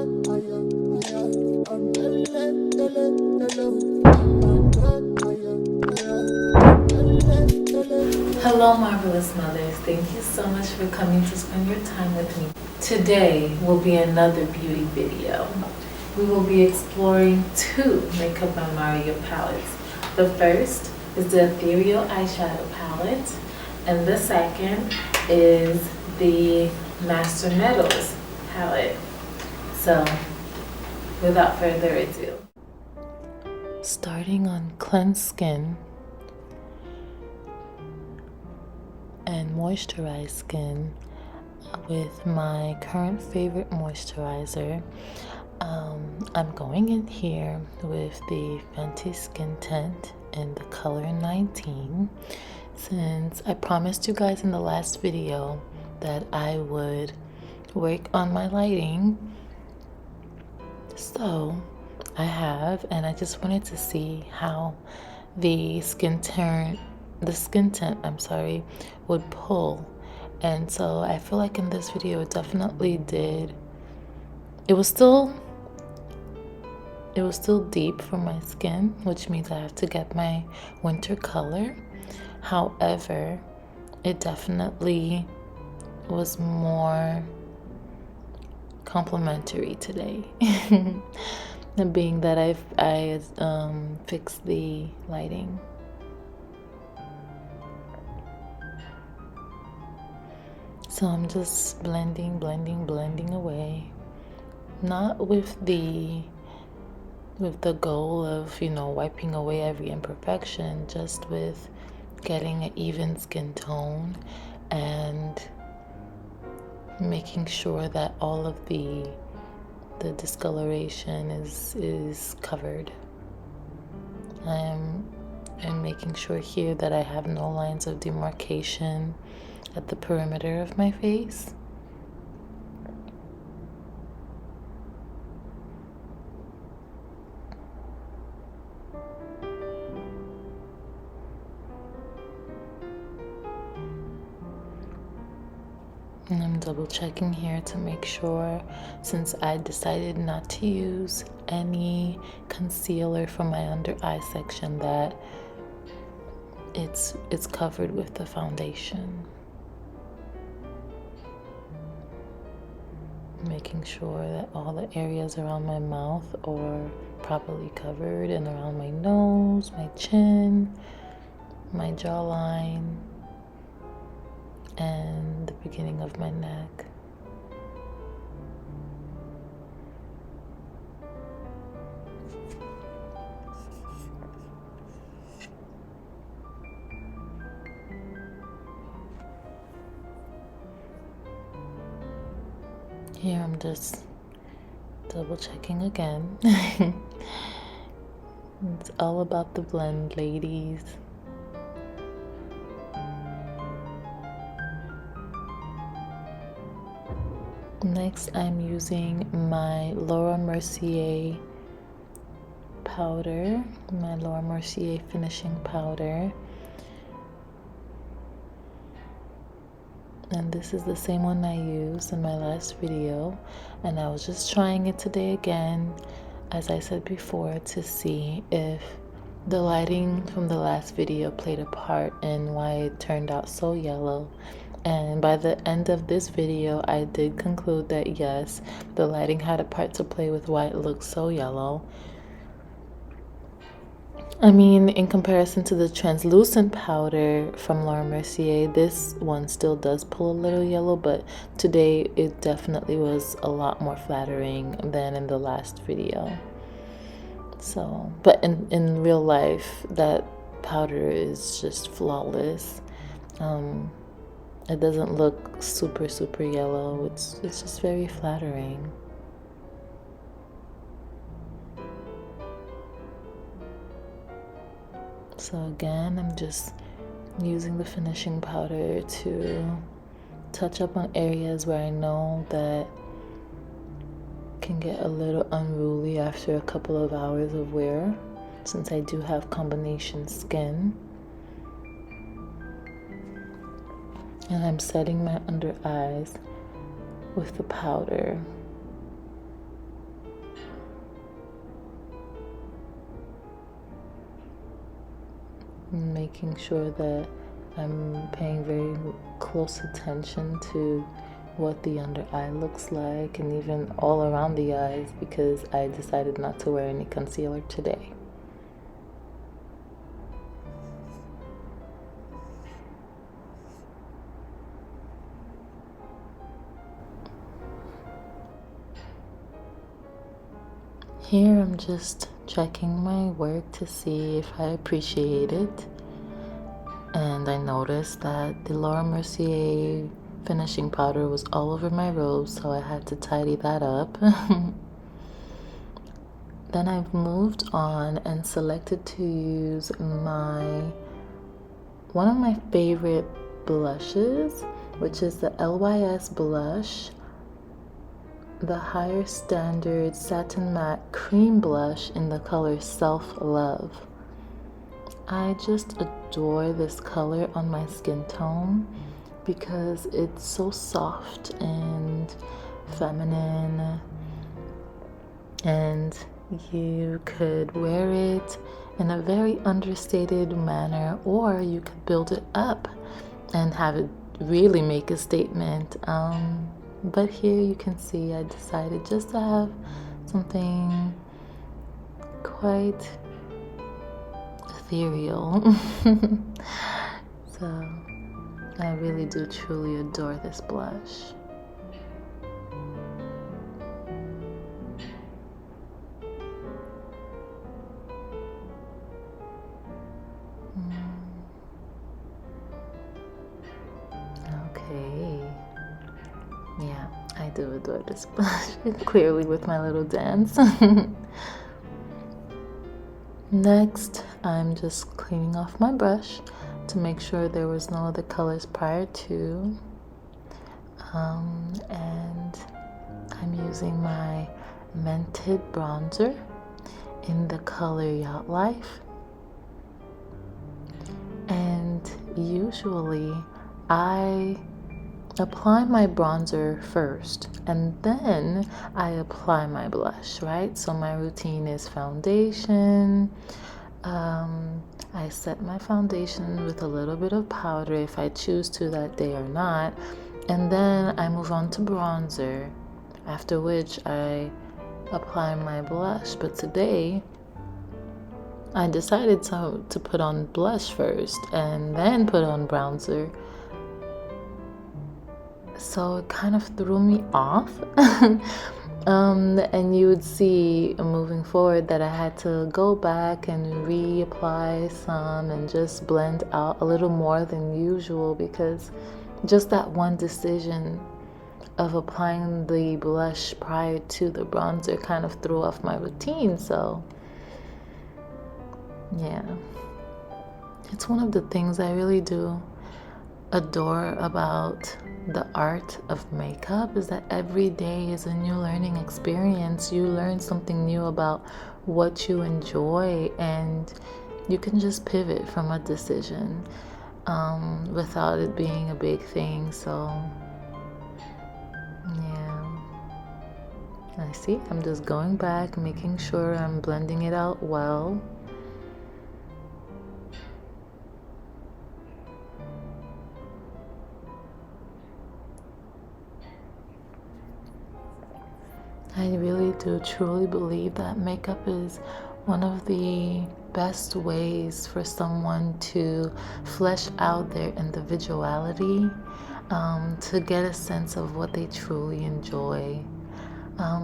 Hello, marvelous mothers. Thank you so much for coming to spend your time with me. Today will be another beauty video. We will be exploring two Makeup by Mario palettes. The first is the Ethereal Eyeshadow palette, and the second is the Master Metals palette. So, without further ado, starting on cleansed skin and moisturized skin with my current favorite moisturizer. I'm going in here with the Fenty Skin Tint in the color 19, since I promised you guys in the last video that I would work on my lighting. So I have, and I just wanted to see how the skin tint would pull. And so I feel like in this video it definitely did. It was still deep for my skin, which means I have to get my winter color. However, it definitely was more complimentary today. Being that I fixed the lighting. So I'm just blending away, not with the goal of, wiping away every imperfection, just with getting an even skin tone and making sure that all of the discoloration is covered. I'm making sure here that I have no lines of demarcation at the perimeter of my face. And I'm double checking here to make sure, since I decided not to use any concealer for my under eye section, that it's covered with the foundation. Making sure that all the areas around my mouth are properly covered, and around my nose, my chin, my jawline, and the beginning of my neck. Here I'm just double checking again. It's all about the blend, ladies. Next, I'm using my Laura Mercier powder, my Laura Mercier finishing powder. And this is the same one I used in my last video, and I was just trying it today again, as I said before, to see if the lighting from the last video played a part in why it turned out so yellow. And by the end of this video, I did conclude that yes, the lighting had a part to play with why it looked so yellow. I mean, in comparison to the translucent powder from Laura Mercier, this one still does pull a little yellow, but today it definitely was a lot more flattering than in the last video. So, but in real life, that powder is just flawless. It doesn't look super yellow. It's just very flattering. So again, I'm just using the finishing powder to touch up on areas where I know that can get a little unruly after a couple of hours of wear, since I do have combination skin. And I'm setting my under eyes with the powder. making sure that I'm paying very close attention to what the under eye looks like and even all around the eyes, because I decided not to wear any concealer today. Here I'm just checking my work to see if I appreciate it. And I noticed that the Laura Mercier finishing powder was all over my robes, so I had to tidy that up. Then I've moved on and selected to use one of my favorite blushes, which is the LYS blush, the Higher Standard Satin Matte Cream Blush in the color Self Love. I just adore this color on my skin tone because it's so soft and feminine, and you could wear it in a very understated manner, or you could build it up and have it really make a statement. But here you can see I decided just to have something quite ethereal. So I really do truly adore this blush. Okay. Yeah, I do adore this blush, clearly with my little dance. Next, I'm just cleaning off my brush to make sure there was no other colors prior to. And I'm using my Mented bronzer in the color Yacht Life. And usually I apply my bronzer first and then I apply my blush, right? So my routine is foundation. I set my foundation with a little bit of powder if I choose to that day or not, and then I move on to bronzer, after which I apply my blush. But today I decided to put on blush first and then put on bronzer. So it kind of threw me off. And you would see moving forward that I had to go back and reapply some and just blend out a little more than usual, because just that one decision of applying the blush prior to the bronzer kind of threw off my routine. So yeah, it's one of the things I really do adore about the art of makeup, is that every day is a new learning experience. You learn something new about what you enjoy, and you can just pivot from a decision without it being a big thing. So yeah, I see I'm just going back, making sure I'm blending it out well. I really do truly believe that makeup is one of the best ways for someone to flesh out their individuality, to get a sense of what they truly enjoy.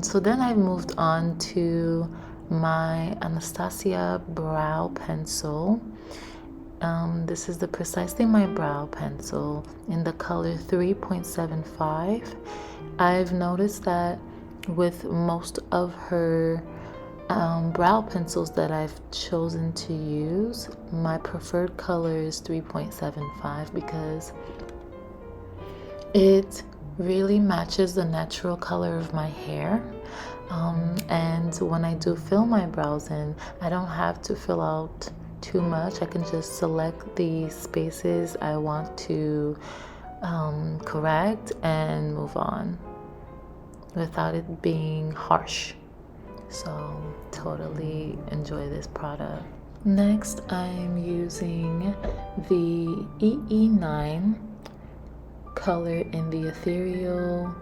So then I moved on to my Anastasia brow pencil. This is precisely my brow pencil in the color 3.75. I've noticed that with most of her brow pencils that I've chosen to use, my preferred color is 3.75 because it really matches the natural color of my hair. And when I do fill my brows in, I don't have to fill out too much. I can just select the spaces I want to correct and move on without it being harsh. So totally enjoy this product. Next, I'm using the EE9 color in the Ethereal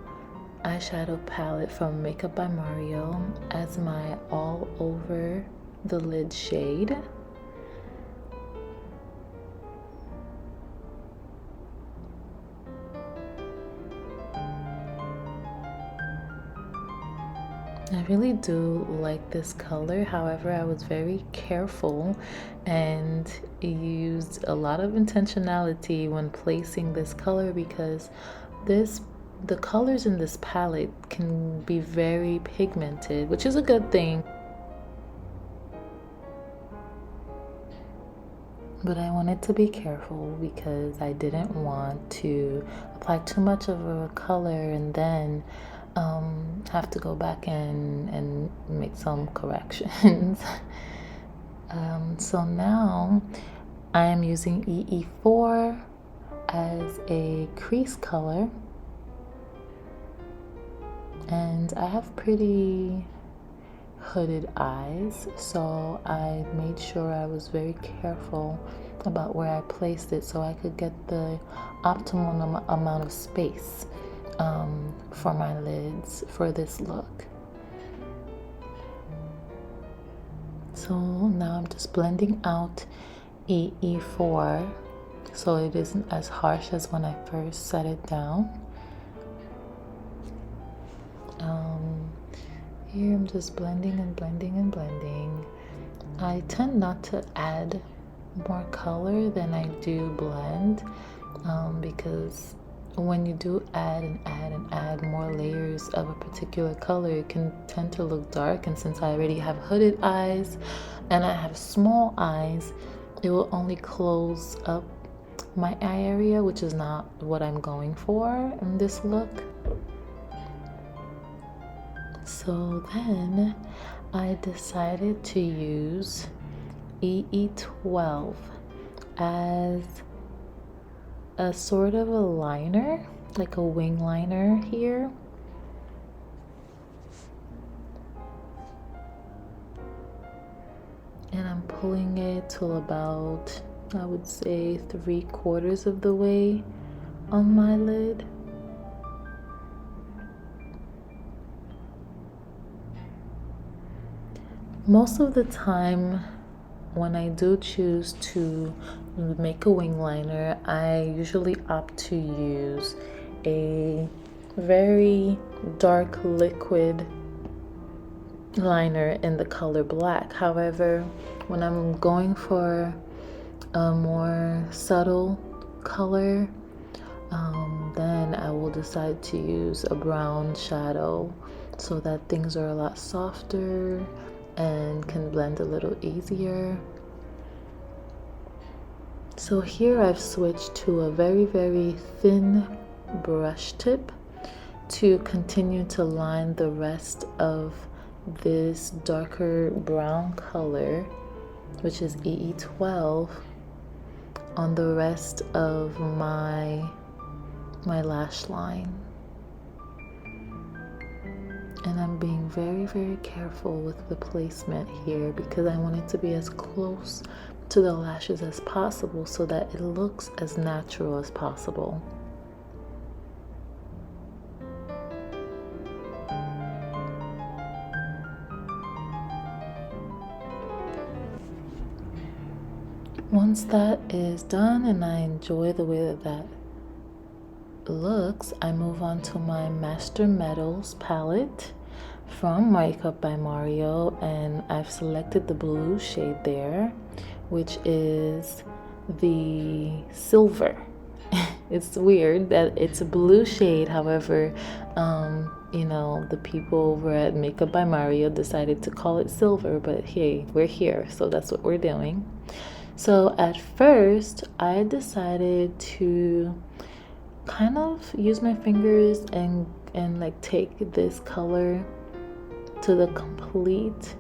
Eyeshadow palette from Makeup by Mario as my all over the lid shade. I really do like this color. However, I was very careful and used a lot of intentionality when placing this color because the colors in this palette can be very pigmented, which is a good thing. But I wanted to be careful because I didn't want to apply too much of a color and then have to go back in and make some corrections. So now I am using EE4 as a crease color, and I have pretty hooded eyes, so I made sure I was very careful about where I placed it so I could get the optimal amount of space for my lids for this look. So now I'm just blending out EE4 so it isn't as harsh as when I first set it down. Here I'm just blending and blending and blending. I tend not to add more color than I do blend because when you do add and add and add more layers of a particular color, it can tend to look dark, and since I already have hooded eyes and I have small eyes, it will only close up my eye area, which is not what I'm going for in this look. So then I decided to use EE12 as a sort of a liner, like a wing liner here. And I'm pulling it till about, I would say, 3/4 of the way on my lid. Most of the time when I do choose to make a wing liner, I usually opt to use a very dark liquid liner in the color black. However, when I'm going for a more subtle color, then I will decide to use a brown shadow so that things are a lot softer and can blend a little easier. So here I've switched to a very, very thin brush tip to continue to line the rest of this darker brown color, which is EE12, on the rest of my lash line. And I'm being very, very careful with the placement here because I want it to be as close to the lashes as possible so that it looks as natural as possible. Once that is done and I enjoy the way that looks, I move on to my Master Metals palette from Makeup by Mario, and I've selected the blue shade there, which is the silver. It's weird that it's a blue shade, however, you know, the people over at Makeup by Mario decided to call it silver, but hey, we're here, so that's what we're doing. So at first, I decided to kind of use my fingers and like take this color to the complete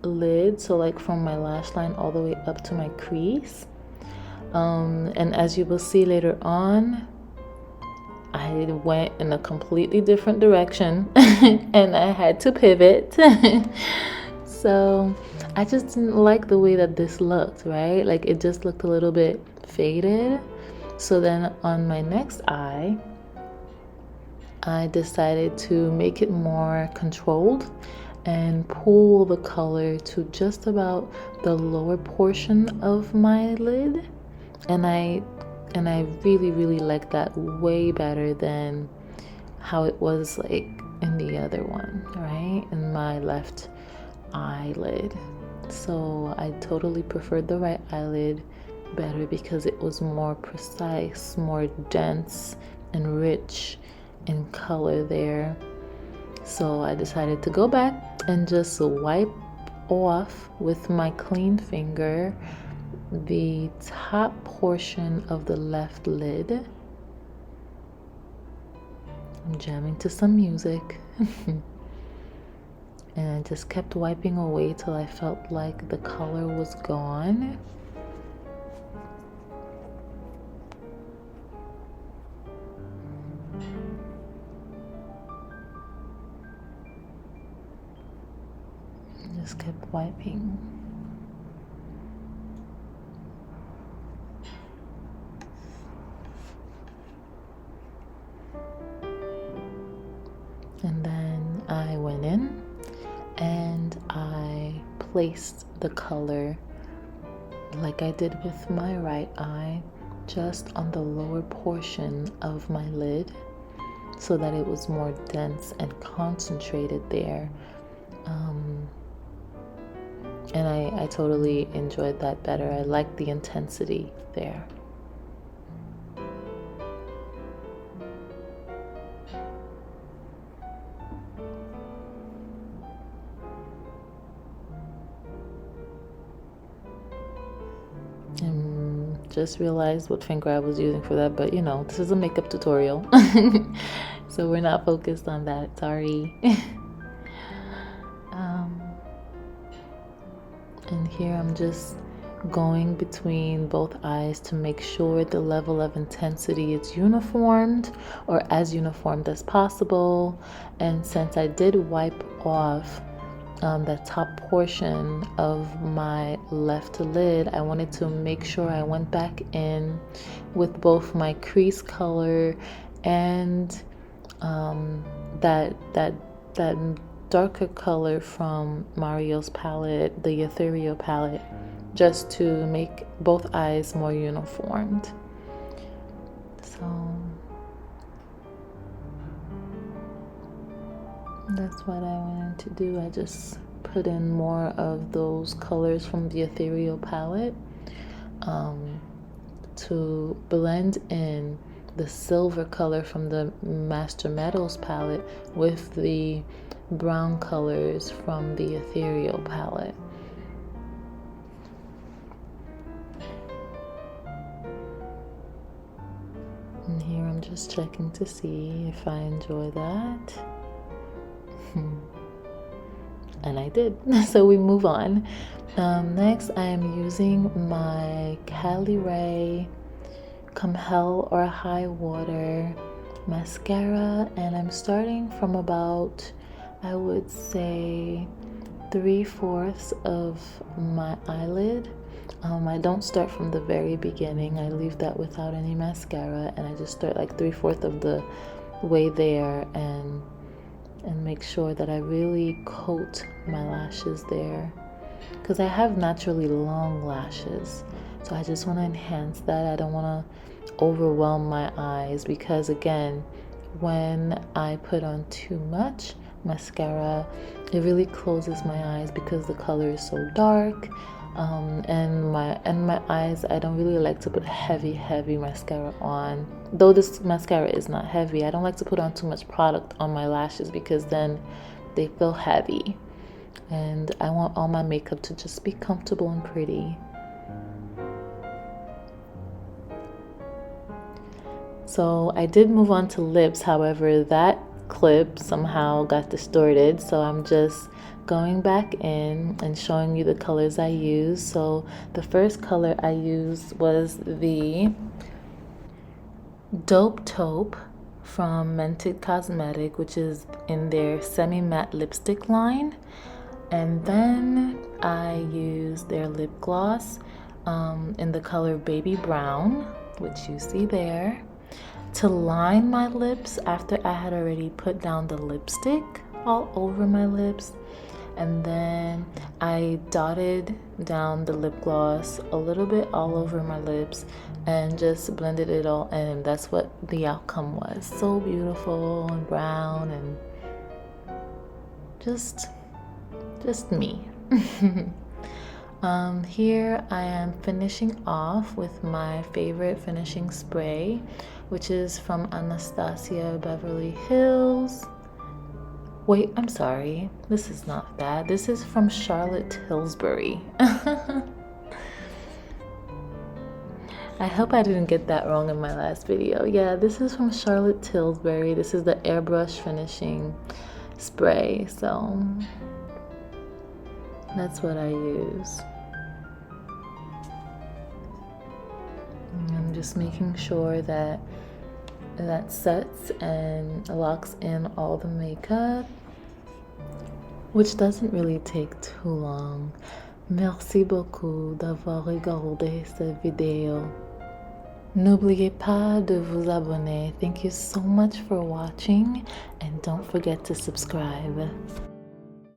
lid, so like from my lash line all the way up to my crease, and as you will see later on, I went in a completely different direction and I had to pivot. So I just didn't like the way that this looked, right? Like it just looked a little bit faded. So then on my next eye, I decided to make it more controlled and pull the color to just about the lower portion of my lid. And I really like that way better than how it was like in the other one, right? In my left eyelid. So I totally preferred the right eyelid better because it was more precise, more dense and rich in color there. So I decided to go back and just wipe off with my clean finger the top portion of the left lid. I'm jamming to some music. And I just kept wiping away till I felt like the color was gone. Just kept wiping. And then I went in and I placed the color like I did with my right eye just on the lower portion of my lid so that it was more dense and concentrated there. And I totally enjoyed that better. I liked the intensity there. Just realized what finger I was using for that, but you know, this is a makeup tutorial. So we're not focused on that, sorry. And here I'm just going between both eyes to make sure the level of intensity is uniformed or as uniformed as possible. And since I did wipe off that top portion of my left lid, I wanted to make sure I went back in with both my crease color and that darker color from Mario's palette, the Ethereal palette, just to make both eyes more uniformed. So that's what I wanted to do. I just put in more of those colors from the Ethereal palette to blend in the silver color from the Master Metals palette with the brown colors from the Ethereal palette. And here I'm just checking to see if I enjoy that. And I did. So we move on. Next I am using my Cali Ray Come Hell or High Water mascara, and I'm starting from about, I would say, 3/4 of my eyelid. I don't start from the very beginning. I leave that without any mascara, and I just start like 3/4 of the way there and make sure that I really coat my lashes there, because I have naturally long lashes, so I just want to enhance that. I don't want to overwhelm my eyes, because again, when I put on too much mascara, it really closes my eyes because the color is so dark. And my eyes, I don't really like to put heavy mascara on. Though this mascara is not heavy, I don't like to put on too much product on my lashes because then they feel heavy. And I want all my makeup to just be comfortable and pretty. So I did move on to lips, however, that clip somehow got distorted, so I'm just going back in and showing you the colors I used. So the first color I used was the Dope Taupe from Mented Cosmetic, which is in their semi-matte lipstick line. And then I use their lip gloss in the color Baby Brown, which you see there, to line my lips after I had already put down the lipstick all over my lips. And then I dotted down the lip gloss a little bit all over my lips and just blended it all, and that's what the outcome was. So beautiful and brown and just me. Here I am finishing off with my favorite finishing spray, which is from Anastasia Beverly Hills. Wait, I'm sorry. This is not that. This is from Charlotte Tilbury. I hope I didn't get that wrong in my last video. Yeah, this is from Charlotte Tilbury. This is the airbrush finishing spray. So that's what I use. I'm just making sure that sets and locks in all the makeup, which doesn't really take too long. Merci beaucoup d'avoir regardé cette vidéo. N'oubliez pas de vous abonner. Thank you so much for watching, and don't forget to subscribe.